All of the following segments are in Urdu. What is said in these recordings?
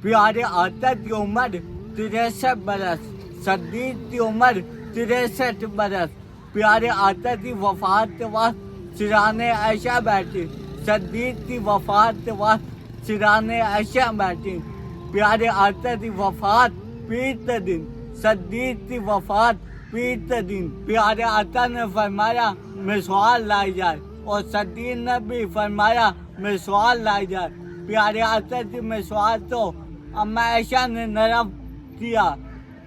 پیارے آقا کی عمر 63 برس، صدیق کی عمر 63 برس۔ پیارے آقا کی وفات کے وقت سران عائشہ بیٹھی، صدیق کی وفات کے وقت سران عائشہ بیٹھی۔ پیارے آقا کی وفات پیر کے دن، صدیق کی وفات پیر کے دن۔ پیارے آقا نے فرمایا مسوال لائی جائے، اور صدیق نے بھی فرمایا مسوال لائی جائے۔ پیارے آقا کی مسوال تو اما عائشہ نے نرم کیا،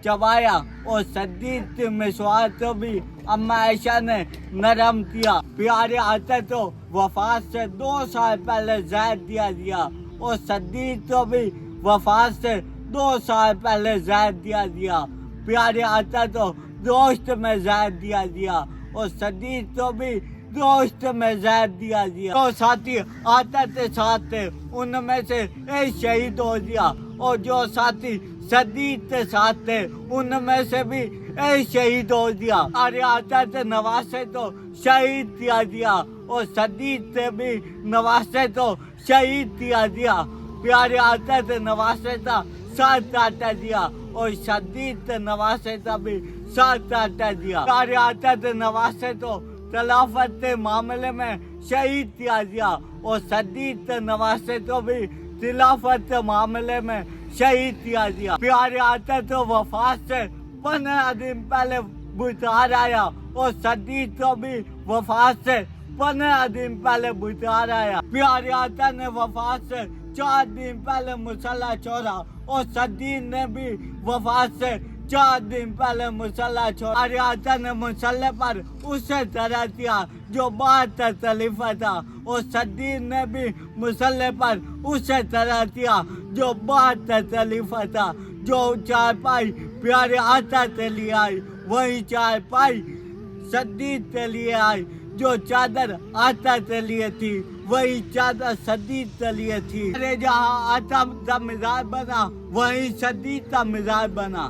چبایا، اور صدیق کی مسوال تو بھی اما عائشہ نے نرم کیا۔ پیارے آقا تو وفات سے 2 سال پہلے زہر دیا، اور صدیق تو بھی وفات سے 2 سال پہلے زہر دیا۔ پیارے آقا تو دوست میں زہر دیا، اور صدیق تو بھی دوست میں زہر دیا۔ جو ساتھی آقا کے ساتھ تھے ان میں سے ایک شہید ہو گیا، اور جو ساتھی صدیق کے ساتھ تھے ان میں سے بھی ایک شہید ہو گیا۔ پیارے آقا کے نواسے تو شہید کیا گیا، اور صدیق سے بھی نواسے تو شہید کیا گیا۔ پیارے آقا کے نواسے کا ساتھ کاٹا دیا، اور صدیق کے نواسے کا بھی ساتھ کاٹا دیا۔ پیارے آقا کے نواسے تو خلافت کے معاملے میں شہید کیا گیا، اور صدیق کے نواسے کو بھی خلافت کے معاملے میں شہید کیا گیا۔ پیارے آقا تو وفات سے 15 دن پہلے بطار آیا، اور صدیق کو بھی وفات سے 15 دن پہلے بطار آیا۔ پیارے آقا نے وفات سے 4 دن پہلے مصلی چھوڑا، اور صدیق نے بھی وفات سے 4 دن پہلے مصلی چھوڑا۔ پیارے آقا نے مصلی پر اسے طرح کیا جو بات خلیفہ تھا، اور صدیق نے بھی مصلی پر اسے طرح کیا جو بات خلیفہ تھا۔ جو چارپائی پیارے آقا کے لیے آئی، وہی چارپائی صدیق کے لیے آئی۔ جو چادر آقا کے لیے تھی، وہی چادر صدیق کے لیے تھی۔ جہاں آقا کا مزار بنا، وہی صدیق کا مزار بنا۔